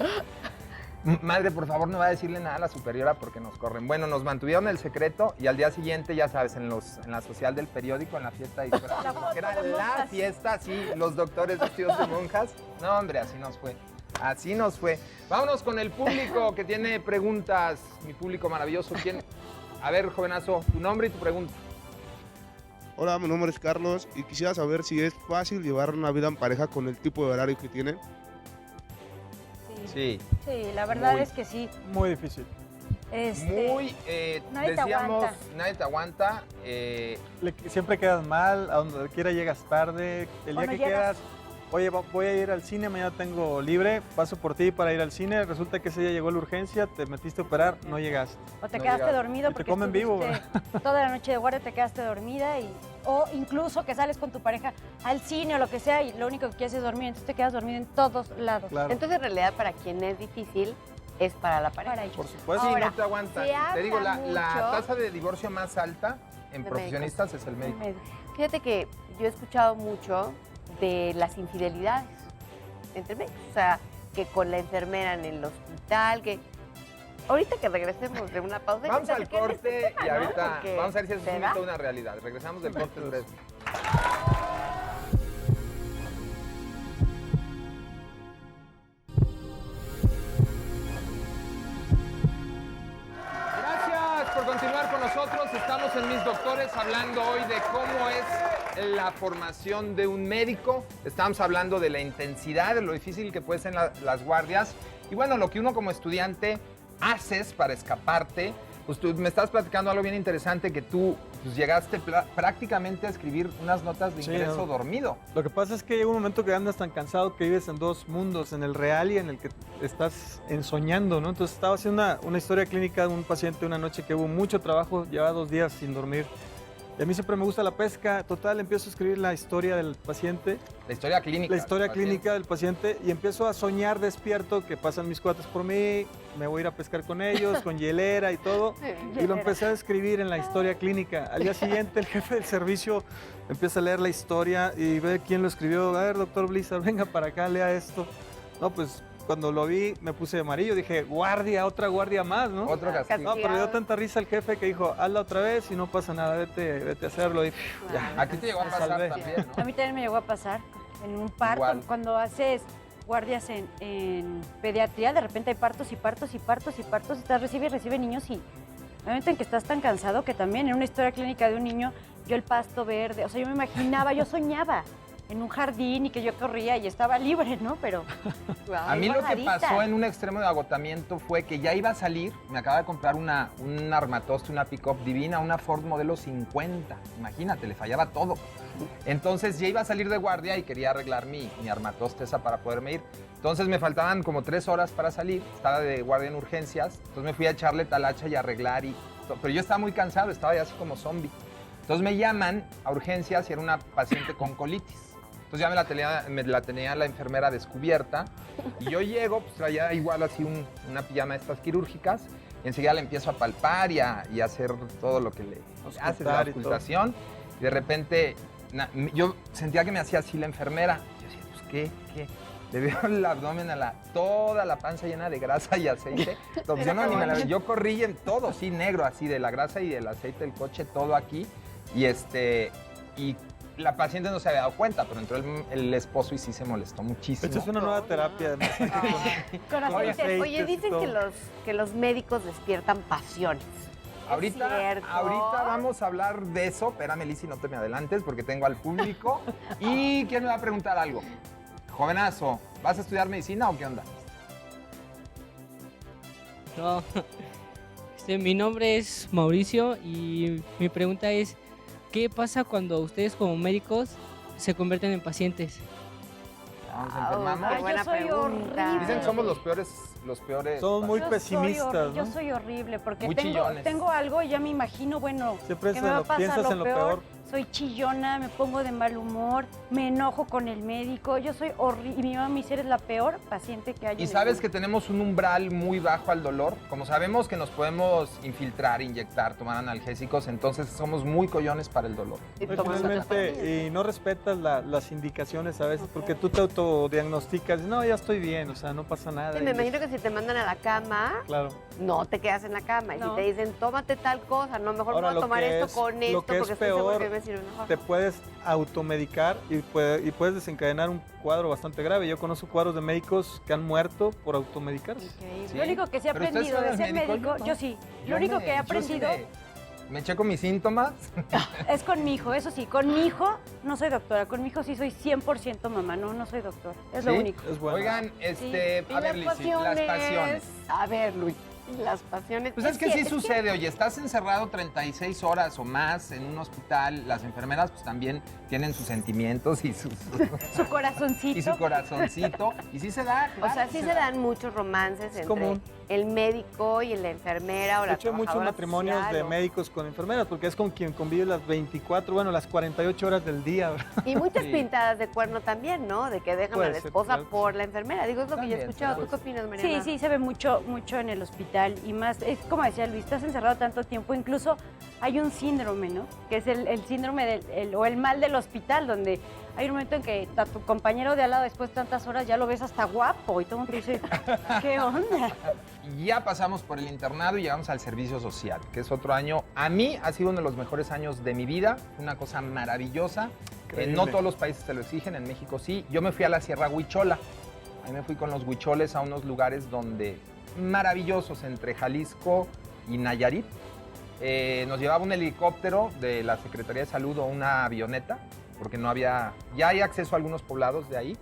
Madre, por favor, no va a decirle nada a la superiora porque nos corren. Bueno, nos mantuvieron el secreto y al día siguiente, ya sabes, en la social del periódico, en la fiesta de disfraces, La foto que era de la monjas. fiesta, sí, los doctores vestidos de monjas. No, hombre, así nos fue. Así nos fue. Vámonos con el público que tiene preguntas. Mi público maravilloso. ¿Quién? A ver, jovenazo, tu nombre y tu pregunta. Hola, mi nombre es Carlos y quisiera saber si es fácil llevar una vida en pareja con el tipo de horario que tiene. Sí. Sí, la verdad Muy. es que sí. Muy difícil. Muy, nadie te decíamos, aguanta. nadie te aguanta. Siempre quedas mal, a donde quiera llegas tarde. El O día no que llegas. quedas, oye, voy a ir al cine, mañana tengo libre, paso por ti para ir al cine, resulta que ese día llegó la urgencia, te metiste a operar, no llegaste. O te No quedaste llegas. dormido Y te porque comen vivo, estuviste toda la noche de guardia, te quedaste dormida o incluso que sales con tu pareja al cine o lo que sea y lo único que quieres es dormir, entonces te quedas dormido en todos lados. Claro. Entonces, en realidad, para quien es difícil, es para la pareja. Para ellos. Por supuesto. Sí, Ahora, no te aguantan. se Te digo, habla la mucho tasa de divorcio más alta en de profesionistas es el médico. Fíjate que yo he escuchado mucho de las infidelidades entre médicos. O sea, que con la enfermera en el hospital, que... Ahorita que regresemos de una pausa... hay que Vamos al platicar de este corte tema, y ¿no? ahorita Porque vamos a ver si eso es ¿se un da? mito o una realidad. Regresamos del corte en breve. continuar con nosotros. Estamos en Mis Doctores hablando hoy de cómo es la formación de un médico. Estamos hablando de la intensidad, de lo difícil que pueden ser las guardias. Y bueno, lo que uno como estudiante haces para escaparte. Pues tú me estás platicando algo bien interesante, que tú pues, llegaste prácticamente a escribir unas notas de ingreso dormido. Lo que pasa es que llega un momento que andas tan cansado que vives en dos mundos, en el real y en el que estás ensoñando, ¿no? Entonces estaba haciendo una historia clínica de un paciente una noche que hubo mucho trabajo, llevaba 2 días sin dormir. Y a mí siempre me gusta la pesca. Total, empiezo a escribir la historia del paciente. La historia clínica. La historia clínica del paciente. Y empiezo a soñar despierto que pasan mis cuates por mí, me voy a ir a pescar con ellos, con hielera y todo. Y lo empecé a escribir en la historia clínica. Al día siguiente, el jefe del servicio empieza a leer la historia y ve quién lo escribió. A ver, doctor Blizzard, venga para acá, lea esto. No, pues cuando lo vi me puse de amarillo, dije, guardia, otra guardia más, ¿no? Otro castigo. No, pero dio tanta risa el jefe que dijo, hazla otra vez y no pasa nada, vete a hacerlo. Y ya. A ti te llegó a pasar también, ¿no? A mí también me llegó a pasar en un parto, cuando haces guardias en pediatría, de repente hay partos y partos y partos y partos, estás recibe niños y hay un momento en que estás tan cansado que también en una historia clínica de un niño, yo el pasto verde, o sea, yo me imaginaba, yo soñaba en un jardín y que yo corría y estaba libre, ¿no? Pero a mí lo que pasó en un extremo de agotamiento fue que ya iba a salir, me acaba de comprar un armatoste, una pick-up divina, una Ford modelo 50. Imagínate, le fallaba todo. Entonces ya iba a salir de guardia y quería arreglar mi armatoste esa para poderme ir. Entonces me faltaban como 3 horas para salir, estaba de guardia en urgencias, entonces me fui a echarle talacha y arreglar pero yo estaba muy cansado, estaba ya así como zombie. Entonces me llaman a urgencias y era una paciente con colitis. Entonces ya me la tenía la enfermera descubierta y yo llego, pues traía igual así una pijama de estas quirúrgicas y enseguida le empiezo a palpar y a hacer todo lo que le hace la auscultación. Y de repente yo sentía que me hacía así la enfermera. Yo decía, pues ¿qué? Le veo el abdomen toda la panza llena de grasa y aceite. Entonces, yo corrí en todo, sí, negro, así de la grasa y del aceite del coche, todo aquí. Y la paciente no se había dado cuenta, pero entró el esposo y sí se molestó muchísimo. Esto es una nueva terapia de masaje con aceites. Oye, dicen que los médicos despiertan pasiones. Ahorita vamos a hablar de eso. Espérame, Lizzy, no te me adelantes porque tengo al público. ¿Y quién me va a preguntar algo? Jovenazo, ¿vas a estudiar medicina o qué onda? No, mi nombre es Mauricio y mi pregunta es, ¿qué pasa cuando ustedes como médicos se convierten en pacientes? ¿Nos enfermamos? Buena pregunta. Dicen que somos los peores. Somos muy pesimistas, ¿no? Yo soy horrible porque Muy tengo algo y ya me imagino, bueno, siempre que me va a pasar piensas en lo peor. Soy chillona, me pongo de mal humor, me enojo con el médico, yo soy horrible. Y mi mamá me dice, eres la peor paciente que hay. Y sabes que tenemos un umbral muy bajo al dolor. Como sabemos que nos podemos infiltrar, inyectar, tomar analgésicos, entonces somos muy collones para el dolor. Finalmente, y no respetas las indicaciones a veces, porque tú te autodiagnosticas, no, ya estoy bien, o sea, no pasa nada. Sí, me imagino que si te mandan a la cama, claro, no te quedas en la cama. Y si te dicen, tómate tal cosa, no, mejor ahora, puedo tomar esto con esto, porque estoy seguro que me sirve mejor. Te puedes automedicar y puedes desencadenar un cuadro bastante grave. Yo conozco cuadros de médicos que han muerto por automedicarse. Sí. Lo único que sí he aprendido de ser médico, yo sí. Lo único que he aprendido... Me checo mis síntomas. Es con mi hijo, eso sí. Con mi hijo no soy doctora. Con mi hijo sí soy 100% mamá. No soy doctor. Es lo único. Es bueno. Oigan, a ver, Lizzy, las pasiones. A ver, Luis, las pasiones. Pues es que sí sucede. Oye, estás encerrado 36 horas o más en un hospital. Las enfermeras pues también tienen sus sentimientos y su corazoncito. Y su corazoncito. Y sí se da. Claro, o sea, sí se dan muchos romances entre común. El médico y la enfermera o la trabajadora social. De hecho, hay muchos matrimonios de médicos con enfermeras, porque es con quien convive las 48 horas del día. ¿Verdad? Y muchas pintadas de cuerno también, ¿no? De que dejan a la esposa por la enfermera. Digo, es lo que yo he escuchado. ¿Tú qué opinas, Mariana? Sí, se ve mucho en el hospital. Y más, es como decía Luis, estás encerrado tanto tiempo. Incluso hay un síndrome, ¿no? Que es el síndrome o el mal del hospital, donde hay un momento en que a tu compañero de al lado después de tantas horas ya lo ves hasta guapo y todo el mundo dice, ¿qué onda? Ya pasamos por el internado y llegamos al servicio social, que es otro año. A mí ha sido uno de los mejores años de mi vida, una cosa maravillosa. No todos los países te lo exigen, en México sí. Yo me fui a la Sierra Huichola. Ahí me fui con los huicholes a unos lugares maravillosos entre Jalisco y Nayarit. nos llevaba un helicóptero de la Secretaría de Salud o una avioneta, porque no había, ya hay acceso a algunos poblados de ahí.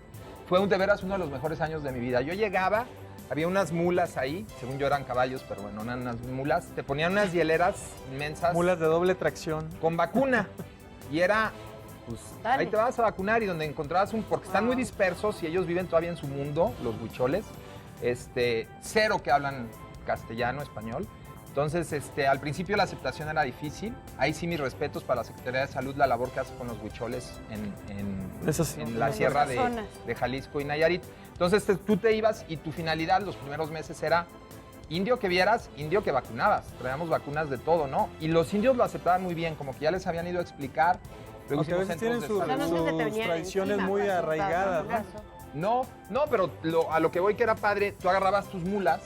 Fue de veras uno de los mejores años de mi vida. Yo llegaba, había unas mulas ahí, según yo eran caballos, pero bueno, eran unas mulas. Te ponían unas hieleras inmensas. Mulas de doble tracción. Con vacuna. Y era, pues, Dale. ahí te vas a vacunar y donde encontrabas porque están muy dispersos y ellos viven todavía en su mundo, los huicholes. Cero que hablan castellano, español. Entonces, al principio la aceptación era difícil. Ahí sí mis respetos para la Secretaría de Salud, la labor que hace con los huicholes en la sierra de Jalisco y Nayarit. Entonces, tú te ibas y tu finalidad los primeros meses era indio que vieras, indio que vacunabas. Traíamos vacunas de todo, ¿no? Y los indios lo aceptaban muy bien, como que ya les habían ido a explicar. Luego Aunque a veces tienen sus tradiciones muy arraigadas, ¿no? No, pero a lo que voy que era padre, tú agarrabas tus mulas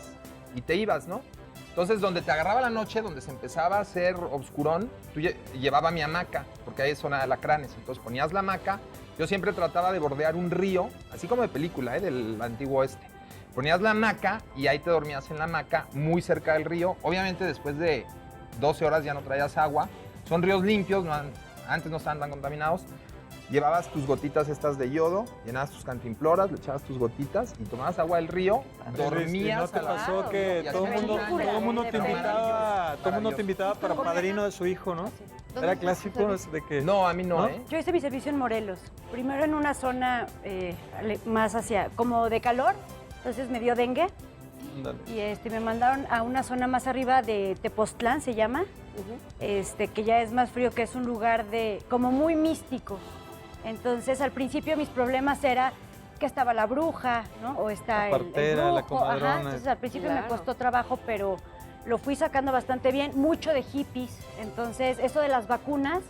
y te ibas, ¿no? Entonces, donde te agarraba la noche, donde se empezaba a hacer obscurón, tú llevaba mi hamaca, porque ahí es zona de alacranes. Entonces, ponías la hamaca. Yo siempre trataba de bordear un río, así como de película, del antiguo oeste. Ponías la hamaca y ahí te dormías en la hamaca, muy cerca del río. Obviamente, después de 12 horas ya no traías agua. Son ríos limpios, antes no estaban tan contaminados. Llevabas tus gotitas estas de yodo, llenabas tus cantimploras, le echabas tus gotitas y tomabas agua del río, dormías. ¿No te pasó que todo el mundo te invitaba para padrino de su hijo, no? Era clásico de que... No, a mí no, ¿eh? Yo hice mi servicio en Morelos. Primero en una zona más como de calor, entonces me dio dengue. Y me mandaron a una zona más arriba de Tepoztlán, se llama, que ya es más frío, que es un lugar como muy místico. Entonces, al principio mis problemas era que estaba la bruja, ¿no? O está el brujo. La comadrona. Entonces, al principio me costó trabajo, pero lo fui sacando bastante bien. Mucho de hippies. Entonces, eso de las vacunas,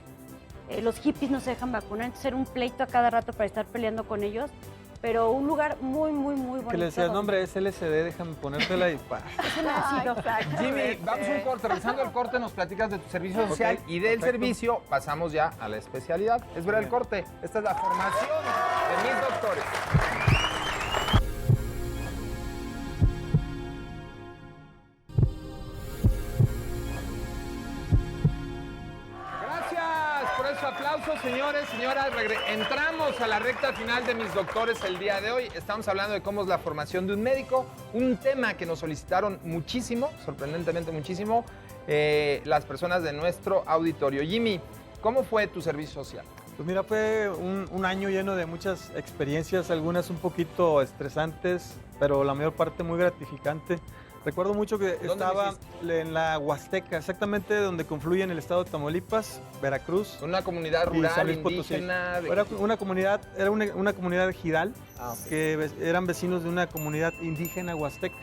los hippies no se dejan vacunar. Entonces, era un pleito a cada rato para estar peleando con ellos. Pero un lugar muy, muy, muy bonito. Que le decías, nombre, es LSD, déjame ponértela y pa. Jimmy, vamos a un corte. Regresando al corte, nos platicas de tu servicio social y del servicio pasamos ya a la especialidad. Es ver el corte. Esta es la formación de mis doctores. Aplausos, señores, señoras. Entramos a la recta final de mis doctores el día de hoy. Estamos hablando de cómo es la formación de un médico, un tema que nos solicitaron muchísimo, sorprendentemente muchísimo, las personas de nuestro auditorio. Jimmy, ¿cómo fue tu servicio social? Pues mira, fue un año lleno de muchas experiencias, algunas un poquito estresantes, pero la mayor parte muy gratificante. Recuerdo mucho que estaba en la Huasteca, exactamente donde confluyen el estado de Tamaulipas, Veracruz. Una comunidad rural, indígena. Era una comunidad ejidal, que eran vecinos de una comunidad indígena huasteca.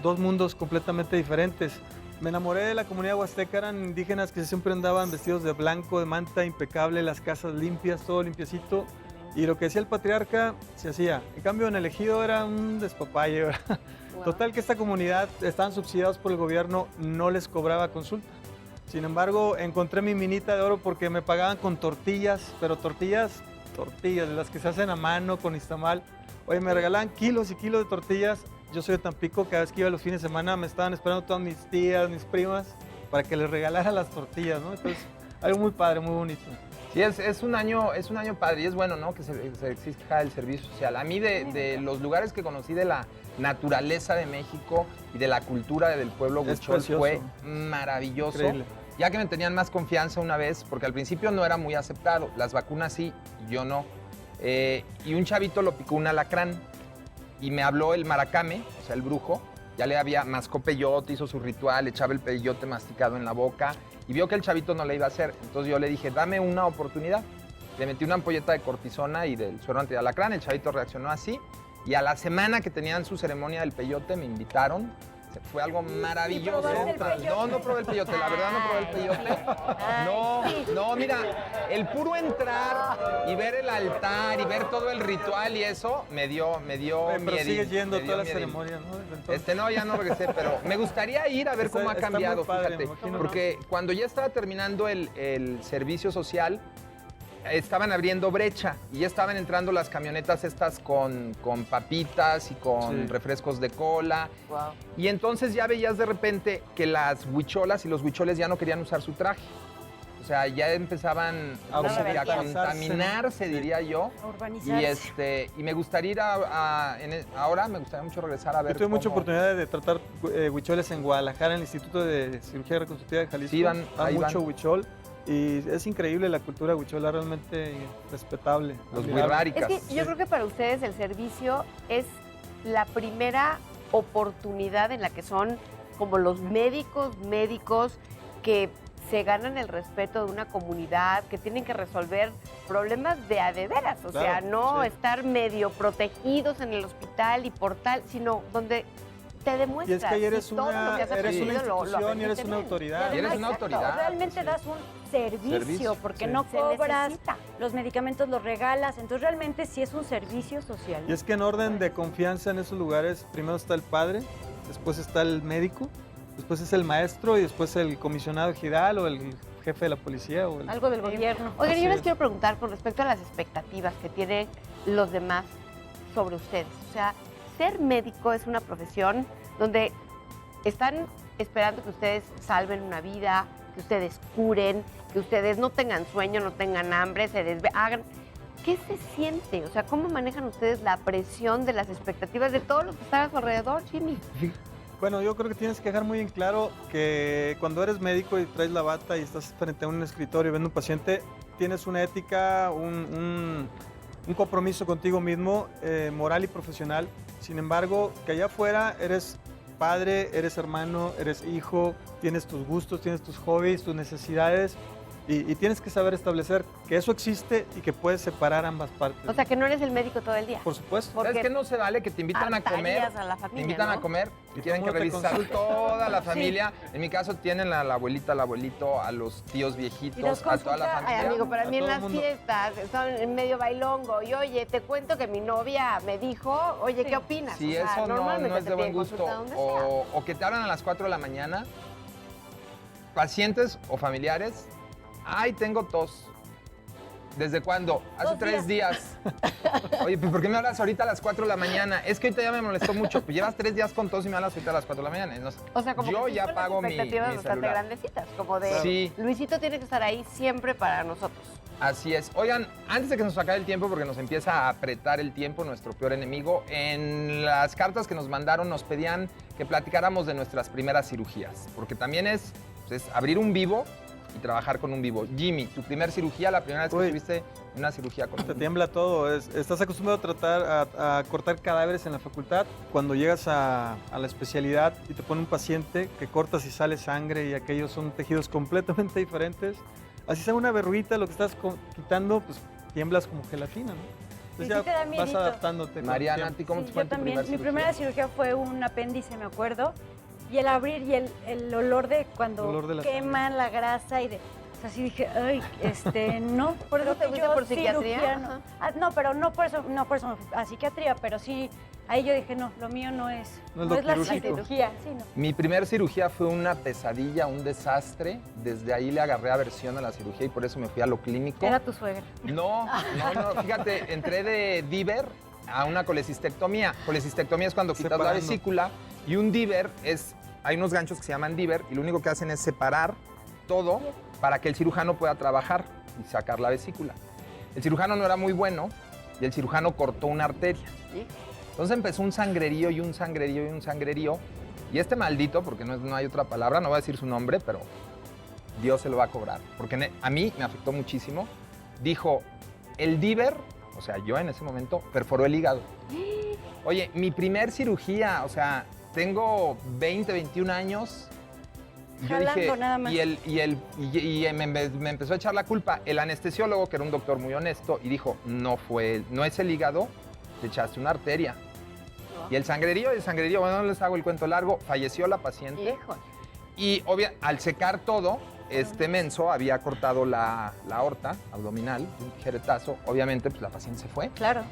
Dos mundos completamente diferentes. Me enamoré de la comunidad huasteca, eran indígenas que siempre andaban vestidos de blanco, de manta impecable, las casas limpias, todo limpiecito. Y lo que decía el patriarca se hacía. En cambio, en el ejido era un despapalle, ¿verdad? Wow. Total que esta comunidad, estaban subsidiados por el gobierno, no les cobraba consulta. Sin embargo, encontré mi minita de oro porque me pagaban con tortillas, pero tortillas, de las que se hacen a mano, con istamal. Oye, me regalaban kilos y kilos de tortillas. Yo soy de Tampico, cada vez que iba los fines de semana me estaban esperando todas mis tías, mis primas, para que les regalara las tortillas, ¿no? Entonces, algo muy padre, muy bonito. Sí, es un año padre y es bueno, ¿no? Que se exija el servicio social. A mí de los lugares que conocí de la naturaleza de México y de la cultura del pueblo huichol fue maravilloso. Increíble. Ya que me tenían más confianza una vez, porque al principio no era muy aceptado. Las vacunas sí, yo no. Y un chavito lo picó un alacrán y me habló el maracame, o sea, el brujo. Ya le había mascó peyote, hizo su ritual, echaba el peyote masticado en la boca y vio que el chavito no le iba a hacer. Entonces yo le dije, dame una oportunidad. Le metí una ampolleta de cortisona y del suero antialacrán, el chavito reaccionó así. Y a la semana que tenían su ceremonia del peyote me invitaron. Fue algo maravilloso. No probé el peyote, la verdad no probé el peyote. No, mira, el puro entrar y ver el altar y ver todo el ritual y eso me dio miedo. Pero sigues yendo todas las ceremonias, ¿no? No, ya no regresé, pero me gustaría ir a ver cómo ha cambiado, padre, fíjate. Porque cuando ya estaba terminando el servicio social, estaban abriendo brecha y ya estaban entrando las camionetas estas con papitas y con refrescos de cola. Wow. Y entonces ya veías de repente que las huicholas y los huicholes ya no querían usar su traje. O sea, ya empezaban A a contaminarse, diría yo. A urbanizarse. Y me gustaría ir ahora me gustaría mucho regresar a ver. Yo tuve mucha cómo- oportunidad de tratar huicholes en Guadalajara, en el Instituto de Cirugía Reconstructiva de Jalisco. Sí, Hay ahí mucho van. huichol y es increíble la cultura huichola, realmente respetable. Los admirable. huirráricas. Es que yo creo que para ustedes el servicio es la primera oportunidad en la que son como los médicos que se ganan el respeto de una comunidad, que tienen que resolver problemas de a de veras, o sea, Claro, no sí. estar medio protegidos en el hospital y por tal, sino donde te demuestras Y es que ahí eres si todo una, lo que has eres una aprendido lo institución y eres aprendiste una bien. autoridad. Y eres una Exacto, autoridad. realmente das un servicio, Servicio, porque sí. no Se cobras, necesita. los medicamentos los regalas, entonces realmente sí es un servicio social. Y es que en orden de confianza en esos lugares, primero está el padre, después está el médico, después es el maestro y después el comisionado ejidal o el jefe de la policía. O el... Algo del gobierno. Oigan, Así yo les es. quiero preguntar con respecto a las expectativas que tienen los demás sobre ustedes. O sea, ser médico es una profesión donde están esperando que ustedes salven una vida, que ustedes curen, que ustedes no tengan sueño, no tengan hambre, hagan... ¿Qué se siente? O sea, ¿cómo manejan ustedes la presión de las expectativas de todos los que están a su alrededor, Jimmy? Bueno, yo creo que tienes que dejar muy en claro que cuando eres médico y traes la bata y estás frente a un escritorio viendo un paciente, tienes una ética, un compromiso contigo mismo, moral y profesional. Sin embargo, que allá afuera eres padre, eres hermano, eres hijo, tienes tus gustos, tienes tus hobbies, tus necesidades y tienes que saber establecer que eso existe y que puedes separar ambas partes. O sea, que no eres el médico todo el día. por supuesto. Porque ¿Sabes qué no se vale? Que te invitan a comer. hartarías a la familia, Te invitan ¿no? a comer y Y tienen que todo el mundo te revisar consulta. toda la familia. En mi caso tienen a la abuelita, al abuelito, a los tíos Y los viejitos, a toda la consulta- Ay, familia. amigo, para A mí en todo el las mundo. fiestas son en medio bailongo. Y oye, te cuento que mi novia me dijo, oye, ¿qué opinas? Sí, O sea, eso no normalmente es te de buen piden gusto. consulta donde sea. O que te hablan a las 4 de la mañana, pacientes o familiares. Ay, tengo tos. ¿Desde cuándo? Hace 2 3 días. Oye, pues ¿por qué me hablas ahorita a las 4 de la mañana? Es que ahorita ya me molestó mucho. Pues llevas 3 días con tos y me hablas ahorita a las 4 de la mañana. No sé. O sea, como yo que sí ya son pago las mi expectativas bastante celular. grandecitas, como de Sí. Luisito tiene que estar ahí siempre para nosotros. Así es. Oigan, antes de que nos acabe el tiempo, porque nos empieza a apretar el tiempo, nuestro peor enemigo, en las cartas que nos mandaron nos pedían que platicáramos de nuestras primeras cirugías, porque también es abrir un vivo y trabajar con un vivo. Jimmy, tu primer cirugía, la primera vez que Uy. tuviste una cirugía con Te un tiembla todo. Estás acostumbrado a tratar a cortar cadáveres en la facultad. Cuando llegas a la especialidad y te pone un paciente que cortas y sale sangre y aquellos son tejidos completamente diferentes. Así sea una verruguita, lo que estás quitando, pues tiemblas como gelatina, ¿no? Entonces Sí, ya sí te da vas miedito. adaptándote. con el Mariana, ¿a tiempo. ti cómo Sí, te fue yo en tu también. primera Mi primera cirugía fue un apéndice, me acuerdo. Y el abrir y el olor de cuando Olor de la queman la grasa y de... O sea, así dije, ay, no. Por ¿Pero eso te fuiste yo por psiquiatría? cirugía no. No, pero no por eso me fui a psiquiatría, pero sí, ahí yo dije, no, lo mío no es No es lo la quirúrgico. cirugía. Sí, no. Mi primer cirugía fue una pesadilla, un desastre. Desde ahí le agarré aversión a la cirugía y por eso me fui a lo clínico. Era tu suegra. No, fíjate, entré de Diver a una colecistectomía. Colecistectomía es cuando quitas la Separando. vesícula y un Diver hay unos ganchos que se llaman Diver y lo único que hacen es separar todo para que el cirujano pueda trabajar y sacar la vesícula. El cirujano no era muy bueno y el cirujano cortó una arteria. Entonces empezó un sangrerío y un sangrerío y un sangrerío. Y este maldito, porque no hay otra palabra, no voy a decir su nombre, pero Dios se lo va a cobrar. Porque a mí me afectó muchísimo. Dijo, el Diver, o sea, yo en ese momento, perforó el hígado. Oye, mi primer cirugía, o sea, tengo 20, 21 años. Y yo Jalando dije, nada más. y me empezó a echar la culpa el anestesiólogo, que era un doctor muy honesto, y dijo, no es el hígado, te echaste una arteria. Y el sangrerío, bueno, no les hago el cuento largo, falleció la paciente. Híjole. Y al secar todo, este menso había cortado la aorta abdominal de un tijeretazo. Obviamente, pues la paciente se fue. Claro.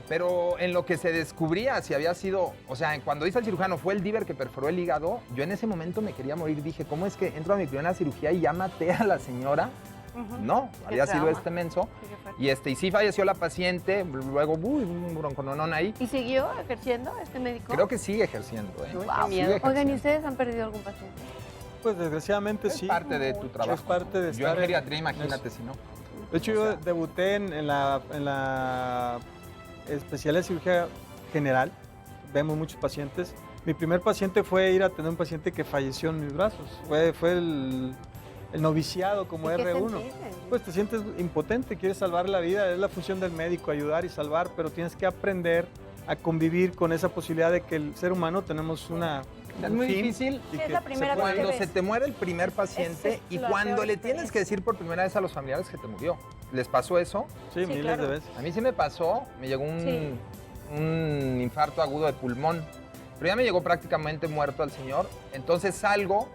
Pero en lo que se descubría si había sido, o sea, cuando dice el cirujano fue el Diver que perforó el hígado, yo en ese momento me quería morir. Dije, ¿cómo es que entro a mi primera cirugía y ya maté a la señora? No, había sido trauma. este menso. Sí, qué fuerte. Y sí falleció la paciente, luego, un broncononón ahí. ¿Y siguió ejerciendo este médico? Creo que sigue ejerciendo, ¿eh? Uy, qué Sigue miedo. Oigan, ejerciendo. ¿y ustedes han perdido algún paciente? Pues desgraciadamente Es sí. parte de tu trabajo. Es parte de Yo estar en geriatría, en imagínate eso. si no. De hecho, O yo sea. debuté en la especialidad de cirugía general. Vemos muchos pacientes. Mi primer paciente fue ir a tener un paciente que falleció en mis brazos. Fue el noviciado como ¿Y qué R1. sentiste? Pues te sientes impotente, quieres salvar la vida. Es la función del médico, ayudar y salvar, pero tienes que aprender a convivir con esa posibilidad de que el ser humano tenemos Es un muy fin difícil y Sí, es que la se primera puede- vez que cuando ves. se te muere el primer paciente Es y la cuando peor le tienes que decir por primera vez a los familiares que te murió. ¿Les pasó eso? Sí, Sí, miles claro. de veces. A mí sí me pasó, me llegó Sí. un infarto agudo de pulmón, pero ya me llegó prácticamente muerto al señor. Entonces salgo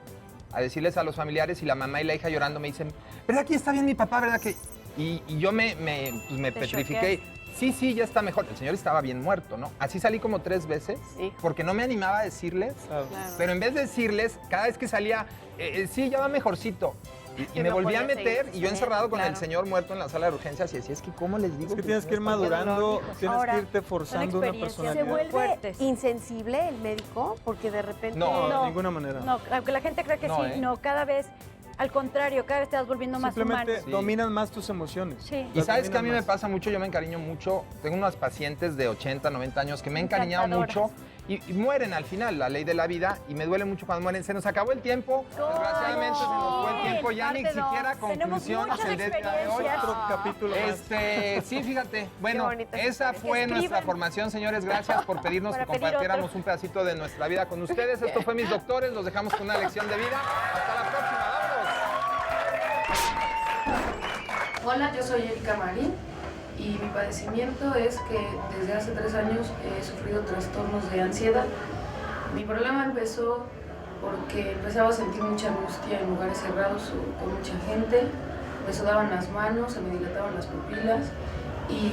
a decirles a los familiares y la mamá y la hija llorando me dicen, ¿verdad que está bien mi papá? ¿Verdad que...? Y yo me Te petrifiqué. Sí, ya está mejor. El señor estaba bien muerto, ¿no? Así salí como 3 veces Hijo. porque no me animaba a decirles. Claro. Claro. Pero en vez de decirles, cada vez que salía, sí, ya va mejorcito. Y Sí, me no volví a podía meter seguir y yo encerrado con el claro. señor muerto en la sala de urgencias y decía, es que ¿cómo les digo? Es que tienes que ir no está bien?" madurando, tienes Ahora, que irte forzando una experiencias. ¿Se personalidad. vuelve Fuertes. insensible el médico? Porque de repente... No, de No. ninguna manera. No, aunque la gente cree que No, sí, ¿eh? no, cada vez, al contrario, cada vez te vas volviendo más humano. Simplemente Sí. dominan más tus emociones. Sí. Y sabes que a mí me Dominan más. pasa mucho, yo me encariño mucho. Tengo unos pacientes de 80, 90 años que me he encariñado Encantadoras. mucho y mueren al final, la ley de la vida, y me duele mucho cuando mueren. Se nos acabó el tiempo, desgraciadamente se nos fue el tiempo, ya ni Parte dos. siquiera Tenemos conclusiones muchas el día de hoy. experiencias. Otro capítulo más. Sí, fíjate. Bueno, bonita esa historia. fue nuestra Escriban. formación, señores. Gracias por pedirnos Para que pedir compartiéramos otro. un pedacito de nuestra vida con ustedes. Esto fue Mis Doctores. Los dejamos con una lección de vida. Hasta la próxima. ¡Vámonos! Hola, yo soy Erika Marín y mi padecimiento es que desde hace 3 años he sufrido trastornos de ansiedad. Mi problema empezó porque empezaba a sentir mucha angustia en lugares cerrados o con mucha gente, me sudaban las manos, se me dilataban las pupilas y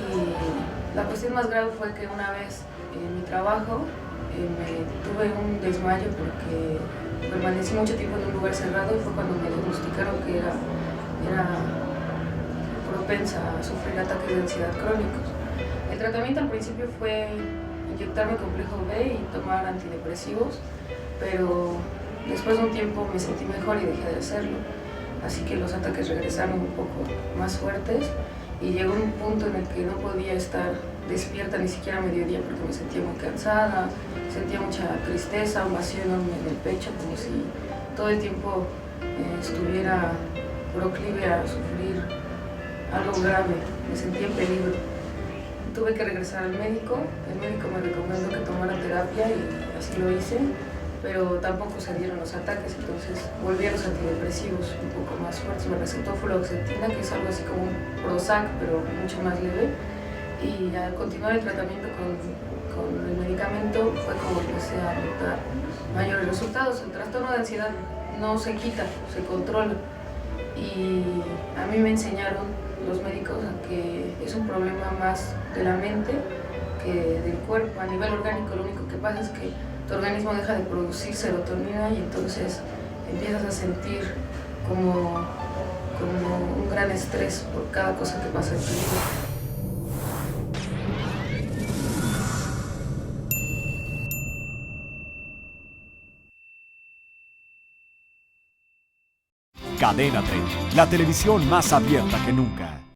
la cuestión más grave fue que una vez en mi trabajo tuve un desmayo porque permanecí mucho tiempo en un lugar cerrado y fue cuando me diagnosticaron que era propensa a sufrir ataques de ansiedad crónicos. El tratamiento al principio fue inyectarme complejo B y tomar antidepresivos, pero después de un tiempo me sentí mejor y dejé de hacerlo. Así que los ataques regresaron un poco más fuertes y llegó un punto en el que no podía estar despierta ni siquiera a mediodía porque me sentía muy cansada, sentía mucha tristeza, un vacío enorme en el pecho, como si todo el tiempo estuviera proclive a sufrir algo grave, me sentía en peligro. Tuve que regresar al médico, el médico me recomendó que tomara terapia y así lo hice, pero tampoco se dieron los ataques, entonces volví a los antidepresivos un poco más fuertes, me recetó fluoxetina, que es algo así como un Prozac, pero mucho más leve, y al continuar el tratamiento con el medicamento fue como empecé a notar mayores resultados. El trastorno de ansiedad no se quita, se controla, y a mí me enseñaron los médicos a que es un problema más de la mente que del cuerpo. A nivel orgánico lo único que pasa es que tu organismo deja de producir serotonina y entonces empiezas a sentir como un gran estrés por cada cosa que pasa en tu vida. Cadena 30, la televisión más abierta que nunca.